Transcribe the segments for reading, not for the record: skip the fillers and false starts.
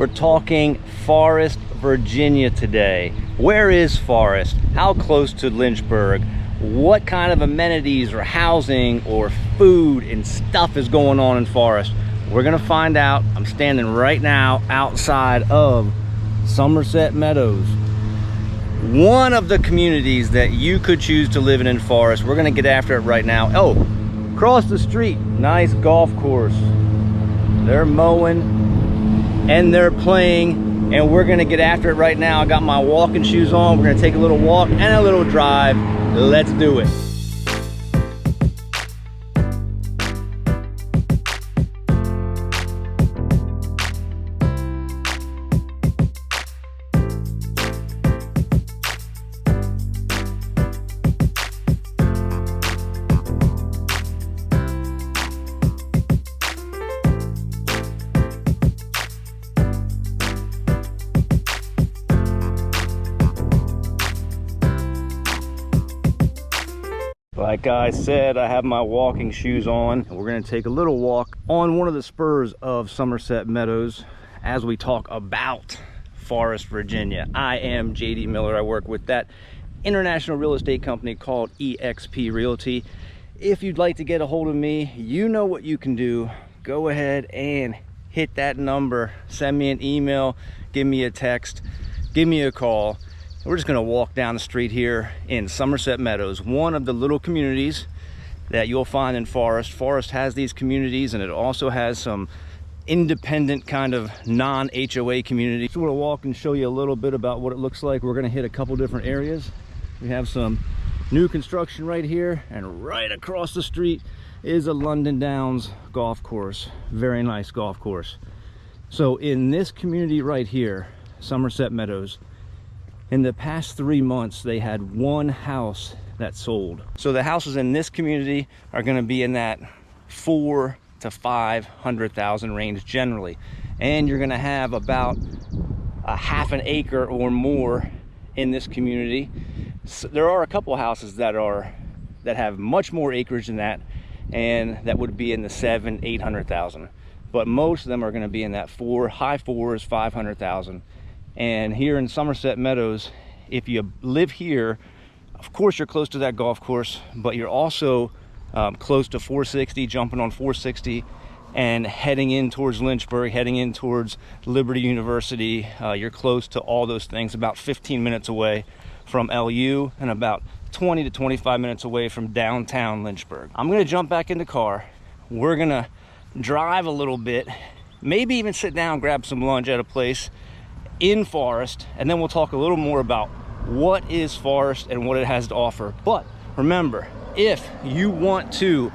We're talking Forest, Virginia today. Where is Forest? How close to Lynchburg? What kind of amenities or housing or food and stuff is going on in Forest? We're gonna find out. I'm standing right now outside of Somerset Meadows, one of the communities that you could choose to live in Forest. We're gonna get after it right now. Oh, across the street, nice golf course. They're mowing and they're playing, and we're gonna get after it right now. I got my walking shoes on. We're gonna take a little walk and a little drive. Let's do it. Like I said, I have my walking shoes on, and we're going to take a little walk on one of the spurs of Somerset Meadows as we talk about Forest, Virginia. I am JD Miller. I work with that international real estate company called EXP Realty. If you'd like to get a hold of me, you know what you can do. Go ahead and hit that number. Send me an email, give me a text, give me a call. We're just gonna walk down the street here in Somerset Meadows, one of the little communities that you'll find in Forest. Forest has these communities, and it also has some independent kind of non-HOA communities. So we'll walk and show you a little bit about what it looks like. We're gonna hit a couple different areas. We have some new construction right here, and right across the street is a London Downs golf course. Very nice golf course. So in this community right here, Somerset Meadows, in the past 3 months, they had one house that sold. So the houses in this community are going to be in that 400,000 to 500,000 range generally, and you're going to have about a half an acre or more in this community. So there are a couple houses that have much more acreage than that, and that would be in the 700,000 to 800,000. But most of them are going to be in that high fours, 500,000. And here in Somerset Meadows, if you live here, of course you're close to that golf course, but you're also close to 460, jumping on 460 and heading in towards Lynchburg, heading in towards Liberty University. You're close to all those things, about 15 minutes away from LU and about 20 to 25 minutes away from downtown Lynchburg. I'm gonna jump back in the car. We're gonna drive a little bit, maybe even sit down, grab some lunch at a place in Forest, and then we'll talk a little more about what is Forest and what it has to offer. But remember, if you want to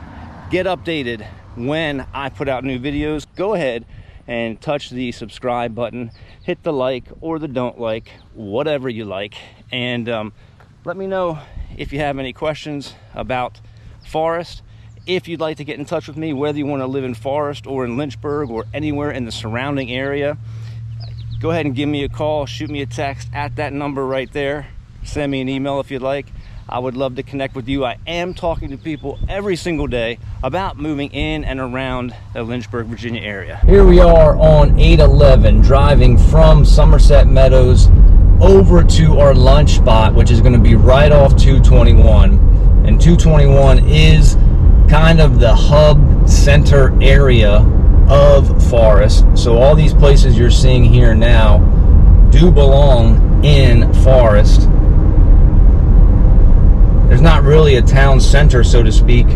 get updated when I put out new videos, go ahead and touch the subscribe button, hit the like or the don't like, whatever you like, and let me know if you have any questions about Forest. If you'd like to get in touch with me, whether you want to live in Forest or in Lynchburg or anywhere in the surrounding area, go ahead and give me a call, shoot me a text at that number right there. Send me an email if you'd like. I would love to connect with you. I am talking to people every single day about moving in and around the Lynchburg, Virginia area. Here we are on 811, driving from Somerset Meadows over to our lunch spot, which is going to be right off 221. And 221 is kind of the hub center area of Forest. So all these places you're seeing here now do belong in Forest. There's not really a town center, so to speak,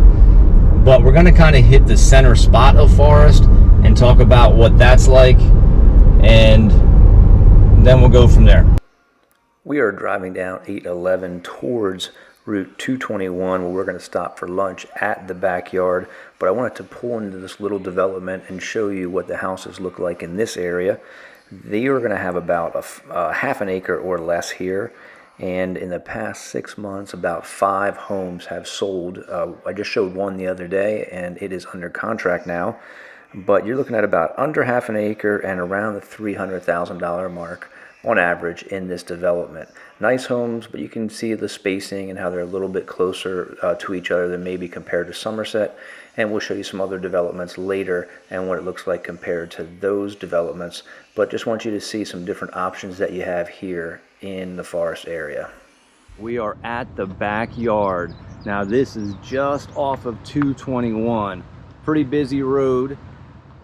but we're going to kind of hit the center spot of Forest and talk about what that's like, and then we'll go from there. We are driving down 811 towards Route 221, where we're going to stop for lunch at the backyard. But I wanted to pull into this little development and show you what the houses look like in this area. They are going to have about a half an acre or less here, and in the past 6 months about 5 homes have sold. I just showed one the other day, and it is under contract now, but you're looking at about under half an acre and around the $300,000 mark on average in this development. Nice homes, but you can see the spacing and how they're a little bit closer to each other than maybe compared to Somerset. and we'll show you some other developments later and what it looks like compared to those developments. But just want you to see some different options that you have here in the Forest area. We are at the backyard. Now this is just off of 221. Pretty busy road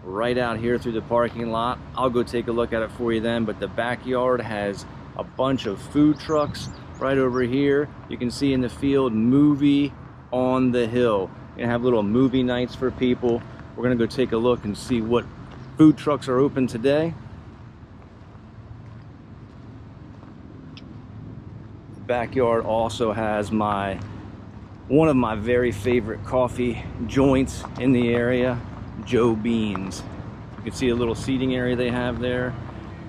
right out here through the parking lot. I'll go take a look at it for you then, but the backyard has a bunch of food trucks right over here. You can see in the field, movie on the hill. You're gonna have little movie nights for people. We're gonna go take a look and see what food trucks are open today. The backyard also has one of my very favorite coffee joints in the area, Joe Beans. You can see a little seating area they have there.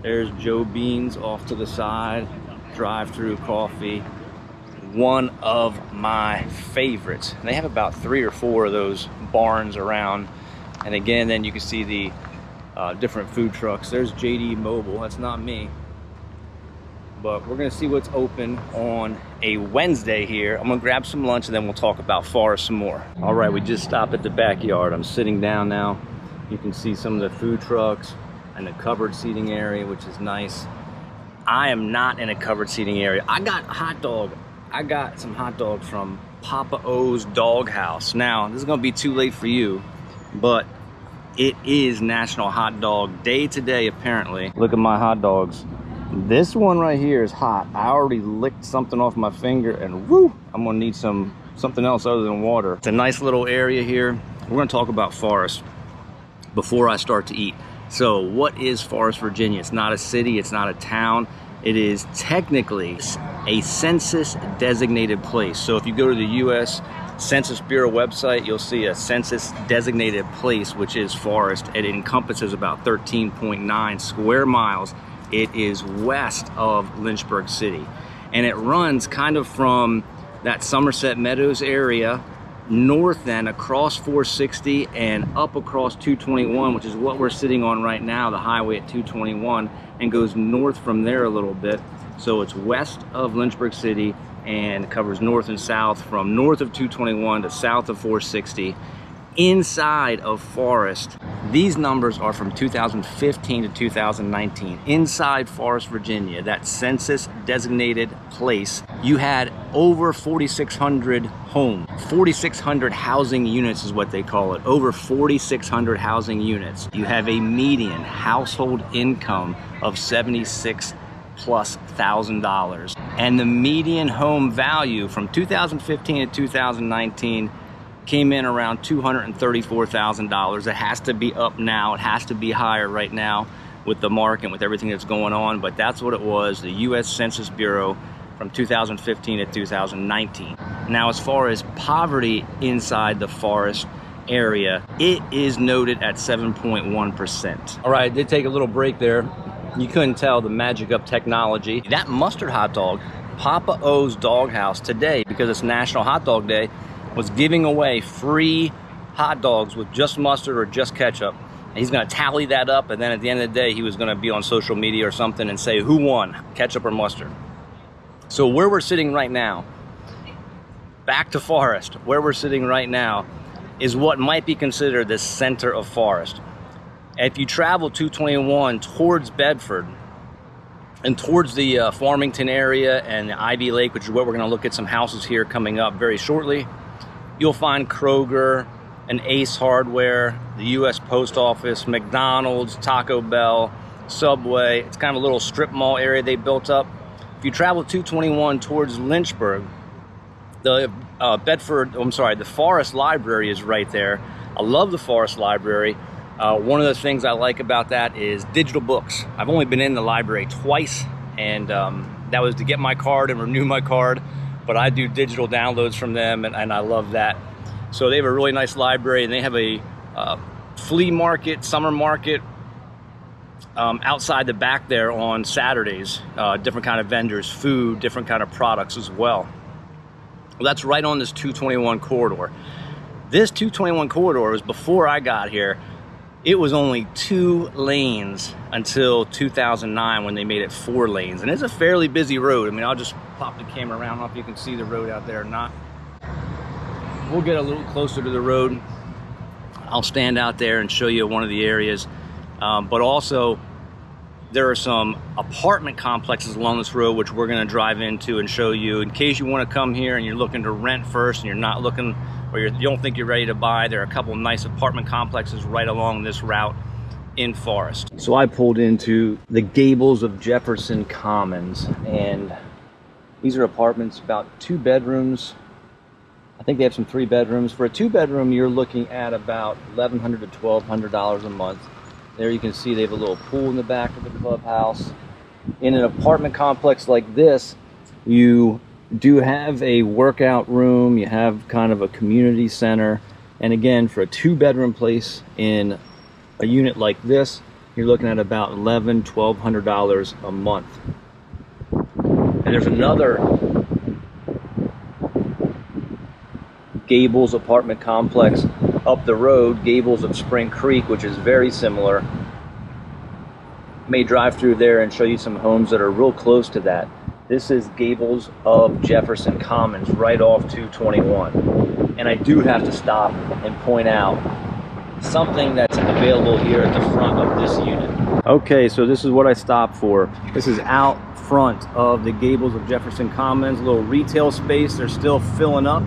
There's Joe Beans off to the side, drive-through coffee. One of my favorites. And they have about 3 or 4 of those barns around. And again, then you can see the different food trucks. There's JD Mobile, that's not me. But we're gonna see what's open on a Wednesday here. I'm gonna grab some lunch and then we'll talk about Forest some more. All right, we just stopped at the backyard. I'm sitting down now. You can see some of the food trucks and the covered seating area, which is nice. I am not in a covered seating area. I got some hot dogs from Papa O's Dog House. Now, this is gonna be too late for you, but it is National Hot Dog Day today, apparently. Look at my hot dogs. This one right here is hot. I already licked something off my finger and woo, I'm gonna need something else other than water. It's a nice little area here. We're gonna talk about Forest before I start to eat. So what is Forest, Virginia? It's not a city, it's not a town. It is technically a census designated place. So if you go to the US Census Bureau website, you'll see a census designated place, which is Forest. It encompasses about 13.9 square miles. It is west of Lynchburg City. And it runs kind of from that Somerset Meadows area, north then across 460 and up across 221, which is what we're sitting on right now, the highway at 221, and goes north from there a little bit. So it's west of Lynchburg City and covers north and south from north of 221 to south of 460. Inside of Forest, these numbers are from 2015 to 2019. Inside Forest, Virginia, that census designated place, you had over 4,600 homes. 4,600 housing units is what they call it. Over 4,600 housing units. You have a median household income of $76,000+. And the median home value from 2015 to 2019 came in around $234,000. It has to be up now. It has to be higher right now with the market, with everything that's going on, but that's what it was, the US Census Bureau from 2015 to 2019. Now, as far as poverty inside the Forest area, it is noted at 7.1%. All right, I did take a little break there. You couldn't tell the magic of technology. That mustard hot dog, Papa O's Dog House today, because it's National Hot Dog Day, was giving away free hot dogs with just mustard or just ketchup. And he's gonna tally that up, and then at the end of the day, he was gonna be on social media or something and say who won, ketchup or mustard. So where we're sitting right now, back to Forest, where we're sitting right now is what might be considered the center of Forest. If you travel 221 towards Bedford and towards the Farmington area and the Ivy Lake, which is where we're gonna look at some houses here coming up very shortly, you'll find Kroger, an Ace Hardware, the US Post Office, McDonald's, Taco Bell, Subway. It's kind of a little strip mall area they built up. If you travel 221 towards Lynchburg, the the Forest Library is right there. I love the Forest Library. One of the things I like about that is digital books. I've only been in the library twice, and that was to get my card and renew my card. But I do digital downloads from them, and I love that. So they have a really nice library, and they have a flea market, summer market outside the back there on Saturdays. Different kind of vendors, food, different kind of products as well. Well, that's right on this 221 corridor. This 221 corridor was before I got here. It was only 2 lanes until 2009 when they made it 4 lanes. And it's a fairly busy road. I mean, I'll just pop the camera around. I don't know if you can see the road out there or not. We'll get a little closer to the road. I'll stand out there and show you one of the areas. But also, there are some apartment complexes along this road which we're going to drive into and show you in case you want to come here and you're looking to rent first and you're not looking, or you don't think you're ready to buy. There are a couple nice apartment complexes right along this route in Forest. So I pulled into the Gables of Jefferson Commons, and these are apartments, about 2 bedrooms. I think they have some 3 bedrooms. For a 2-bedroom, you're looking at about $1,100 to $1,200 a month. There you can see they have a little pool in the back of the clubhouse. In an apartment complex like this, you do have a workout room, you have kind of a community center. And again, for a 2-bedroom place in a unit like this, you're looking at about $1,100 to $1,200 a month. And there's another Gables apartment complex up the road, Gables of Spring Creek, which is very similar. May drive through there and show you some homes that are real close to that. This is Gables of Jefferson Commons, right off 221. And I do have to stop and point out something that's available here at the front of this unit. Okay, so this is what I stopped for. This is out front of the Gables of Jefferson Commons, a little retail space. They're still filling up,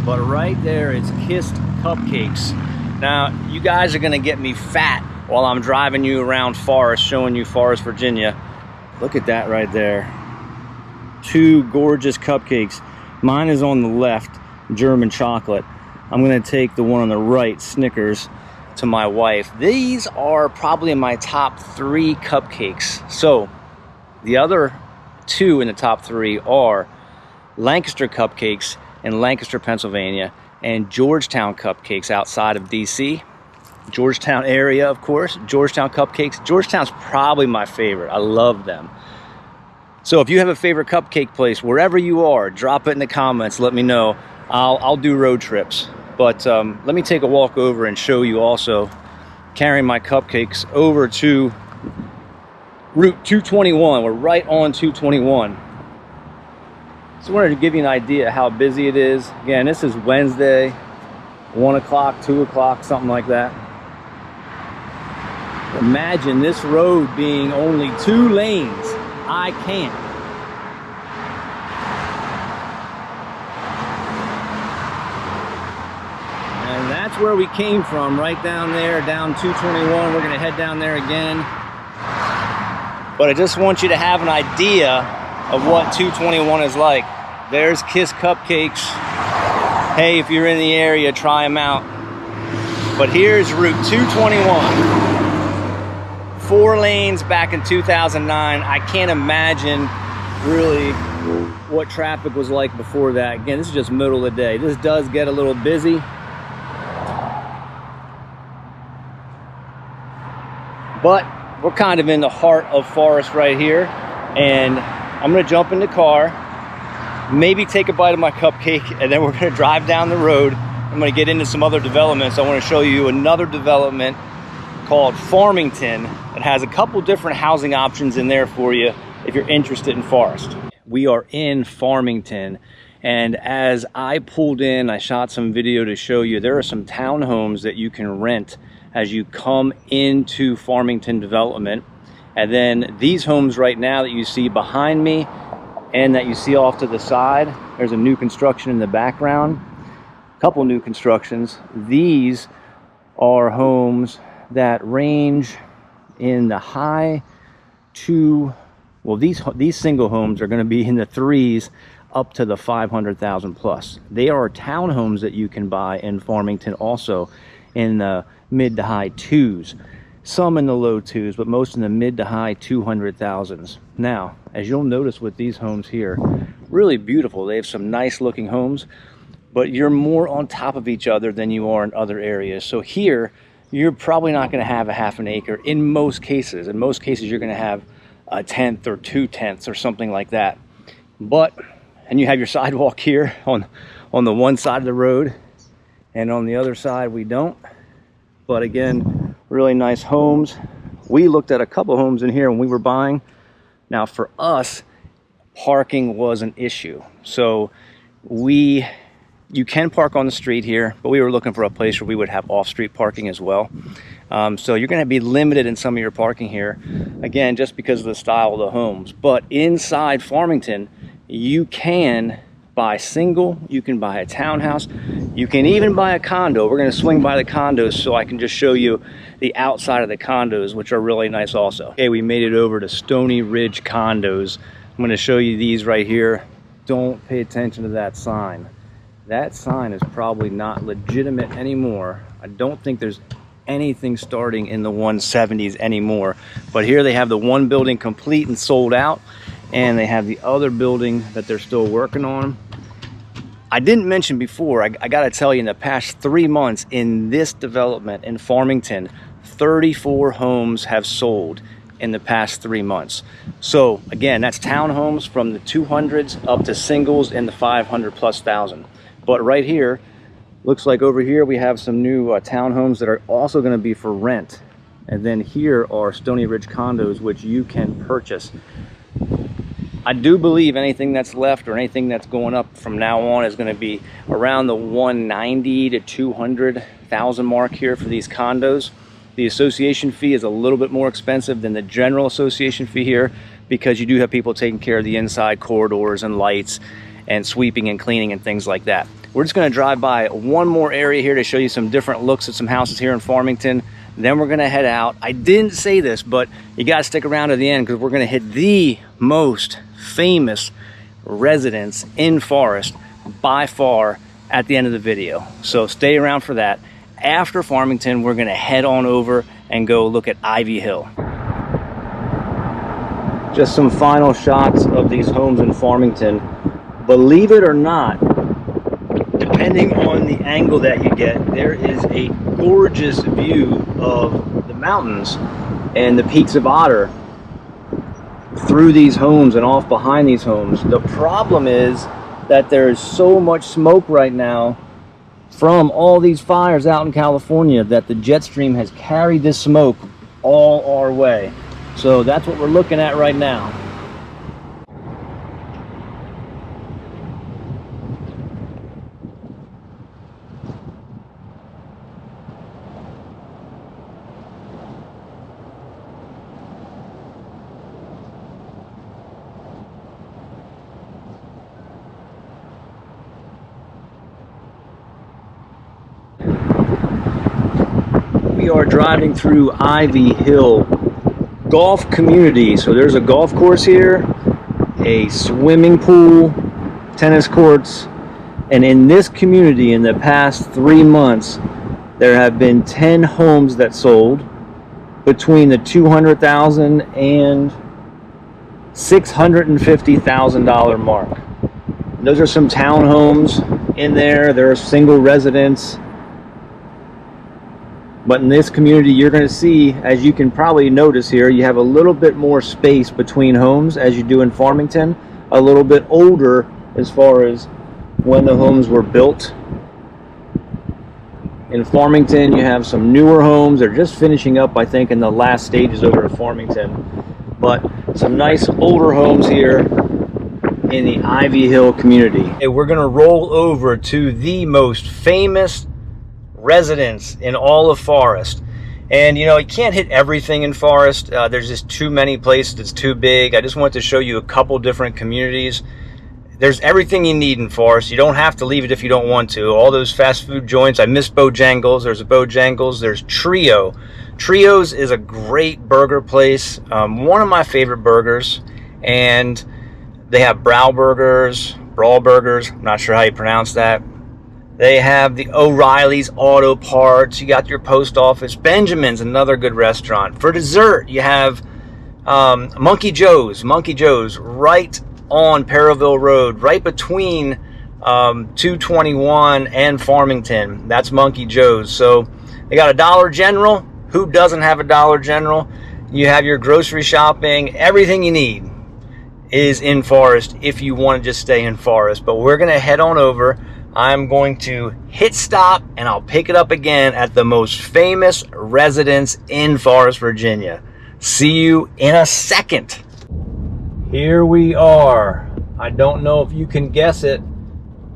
but right there is Kissed Cupcakes. Now, you guys are gonna get me fat while I'm driving you around Forest, showing you Forest, Virginia. Look at that right there. 2 gorgeous cupcakes. Mine is on the left, German chocolate. I'm gonna take the one on the right, Snickers, to my wife. These are probably in my top 3 cupcakes. So the other 2 in the top 3 are Lancaster Cupcakes in Lancaster, Pennsylvania, and Georgetown Cupcakes outside of DC. Georgetown area, of course. Georgetown Cupcakes. Georgetown's probably my favorite. I love them. So if you have a favorite cupcake place, wherever you are, drop it in the comments. Let me know. I'll do road trips. But let me take a walk over and show you also, carrying my cupcakes over to Route 221. We're right on 221. So I wanted to give you an idea how busy it is. Again, this is Wednesday, 1 o'clock, 2 o'clock, something like that. Imagine this road being only 2 lanes. I can't. And that's where we came from, right down there, down 221. We're gonna head down there again. But I just want you to have an idea of what 221 is like. There's Kiss Cupcakes. Hey, if you're in the area, try them out. But here's Route 221. 4 lanes back in 2009. I can't imagine really what traffic was like before that. Again, this is just middle of the day. This does get a little busy. But we're kind of in the heart of Forest right here. And I'm gonna jump in the car, maybe take a bite of my cupcake, and then we're gonna drive down the road. I'm gonna get into some other developments. I wanna show you another development called Farmington. It has a couple different housing options in there for you if you're interested in Forest. We are in Farmington, and as I pulled in, I shot some video to show you, there are some townhomes that you can rent as you come into Farmington development. And then these homes right now that you see behind me and that you see off to the side, there's a new construction in the background, a couple new constructions. These are homes that range in the high to, well, these single homes are going to be in the 3s up to the 500,000 plus. They are townhomes that you can buy in Farmington also in the mid to high 2s. Some in the low 2s, but most in the mid to high 200,000s. Now, as you'll notice with these homes here, really beautiful. They have some nice looking homes, but you're more on top of each other than you are in other areas. So here, you're probably not going to have a half an acre in most cases. In most cases, you're going to have a 1/10 or 2/10 or something like that. But, and you have your sidewalk here on the one side of the road, and on the other side we don't. But again, really nice homes. We looked at a couple homes in here when we were buying. Now for us, parking was an issue. So we You can park on the street here, but we were looking for a place where we would have off-street parking as well. So you're going to be limited in some of your parking here, again, just because of the style of the homes. But inside Farmington, you can buy single, you can buy a townhouse, you can even buy a condo. We're going to swing by the condos so I can just show you the outside of the condos, which are really nice also. Okay, we made it over to Stoney Ridge Condos. I'm going to show you these right here. Don't pay attention to that sign. That sign is probably not legitimate anymore. I don't think there's anything starting in the 170s anymore. But here they have the one building complete and sold out, and they have the other building that they're still working on. I didn't mention before, I gotta tell you, in the past 3 months in this development in Farmington, 34 homes have sold in the past 3 months. So again, that's townhomes from the 200s up to singles in the 500 plus thousand. But right here, looks like over here we have some new townhomes that are also going to be for rent. And then here are Stoney Ridge condos, which you can purchase. I do believe anything that's left or anything that's going up from now on is going to be around the 190 to 200,000 mark here for these condos. The association fee is a little bit more expensive than the general association fee here, because you do have people taking care of the inside corridors and lights and sweeping and cleaning and things like that. We're just going to drive by one more area here to show you some different looks at some houses here in Farmington. Then we're going to head out. I didn't say this, but you got to stick around to the end, because we're going to hit the most famous residence in Forest by far at the end of the video. So stay around for that. After Farmington, we're going to head on over and go look at Ivy Hill. Just some final shots of these homes in Farmington. Believe it or not, depending on the angle that you get, there is a gorgeous view of the mountains and the peaks of Otter through these homes and off behind these homes. The problem is that there is so much smoke right now from all these fires out in California that the jet stream has carried this smoke all our way. So that's what we're looking at right now. We are driving through Ivy Hill Golf Community. So there's a golf course here, a swimming pool, tennis courts, and in this community in the past 3 months there have been 10 homes that sold between the $200,000 and $650,000 mark. Those are some townhomes in there. There are single residents. But in this community, you're going to see, as you can probably notice here, you have a little bit more space between homes as you do in Farmington. A little bit older as far as when the homes were built. In Farmington, you have some newer homes. They're just finishing up, I think, in the last stages over at Farmington. But some nice older homes here in the Ivy Hill community. Hey, we're going to roll over to the most famous residence in all of Forest. And you know, you can't hit everything in Forest. There's just too many places. It's too big. I just wanted to show you a couple different communities. There's everything you need in Forest. You don't have to leave it if you don't want to. All those fast food joints. I miss Bojangles. There's a Bojangles. There's Trio. Trio's is a great burger place. One of my favorite burgers. And they have Brow Burgers, Brawl Burgers. I'm not sure how you pronounce that. They have the O'Reilly's Auto Parts. You got your post office. Benjamin's, another good restaurant. For dessert, you have Monkey Joe's. Monkey Joe's right on Perreville Road, right between 221 and Farmington. That's Monkey Joe's. So they got a Dollar General. Who doesn't have a Dollar General? You have your grocery shopping. Everything you need is in Forest if you want to just stay in Forest. But we're going to head on over. I'm going to hit stop and I'll pick it up again at the most famous residence in Forest, Virginia. See you in a second. Here we are. I don't know if you can guess it,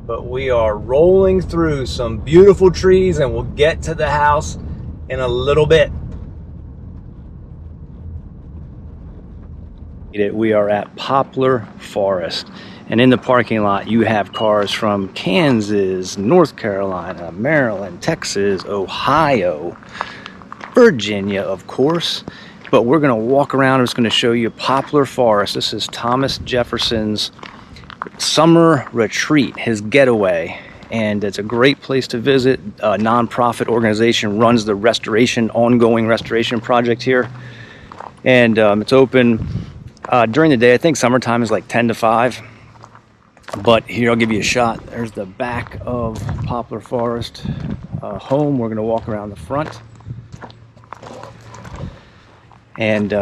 but we are rolling through some beautiful trees, and we'll get to the house in a little bit. We are at Poplar Forest, and in the parking lot you have cars from Kansas, North Carolina, Maryland, Texas, Ohio, Virginia, of course. But we're going to walk around. I'm just going to show you Poplar Forest. This is Thomas Jefferson's summer retreat, his getaway, and it's a great place to visit. A nonprofit organization runs the ongoing restoration project here, and it's open during the day. I think summertime is like 10 to 5, but here I'll give you a shot. There's the back of Poplar Forest home. We're going to walk around the front, and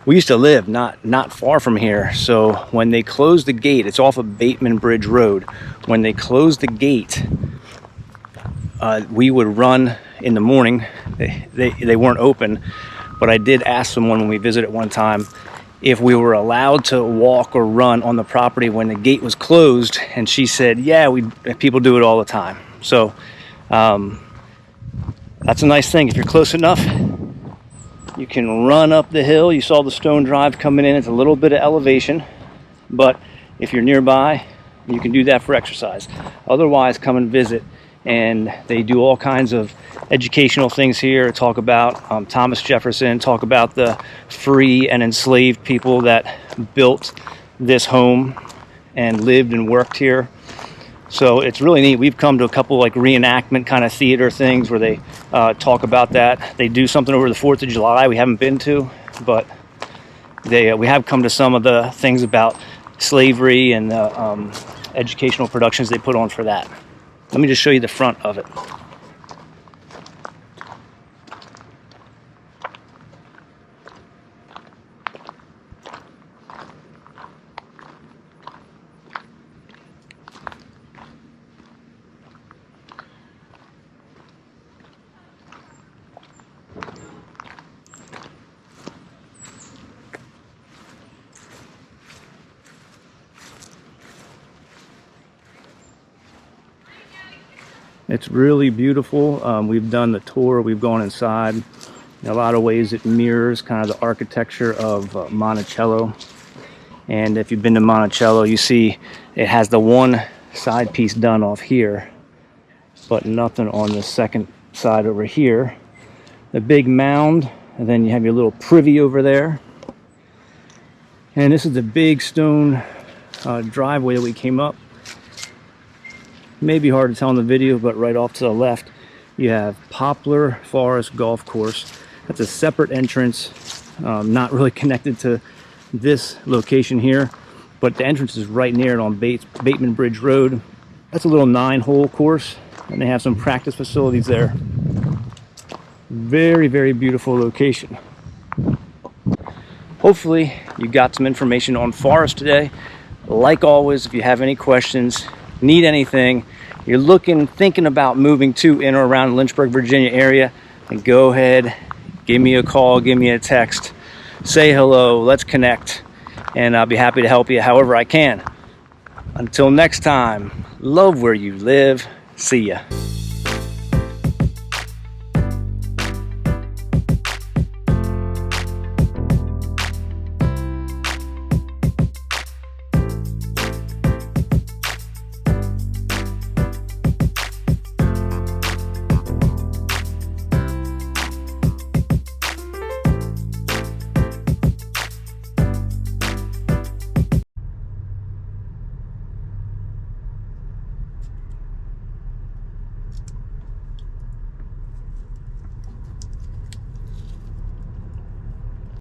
we used to live not far from here. So when they closed the gate, it's off of Bateman Bridge Road. When they closed the gate, we would run in the morning. They weren't open, but I did ask someone when we visited one time if we were allowed to walk or run on the property when the gate was closed, and she said, yeah, people do it all the time. So that's a nice thing. If you're close enough, you can run up the hill. You saw the stone drive coming in. It's a little bit of elevation, but if you're nearby, you can do that for exercise. Otherwise, come and visit. And they do all kinds of educational things here. Talk about Thomas Jefferson, talk about the free and enslaved people that built this home and lived and worked here. So it's really neat. We've come to a couple like reenactment kind of theater things where they talk about that. They do something over the 4th of July we haven't been to, but we have come to some of the things about slavery and the educational productions they put on for that. Let me just show you the front of it. It's really beautiful. We've done the tour, we've gone inside. In a lot of ways it mirrors kind of the architecture of Monticello. And if you've been to Monticello, you see it has the one side piece done off here, but nothing on the second side over here. The big mound, and then you have your little privy over there. And this is the big stone driveway that we came up. May be hard to tell in the video, but right off to the left you have Poplar Forest Golf Course. That's a separate entrance, not really connected to this location here, but the entrance is right near it on Bateman Bridge Road. That's a little 9-hole course, and they have some practice facilities there. Very, very beautiful location. Hopefully you got some information on Forest today. Like always, if you have any questions, need anything, you're thinking about moving to in or around Lynchburg, Virginia area, then go ahead, give me a call, give me a text, say hello, let's connect, and I'll be happy to help you however I can. Until next time, love where you live. See ya.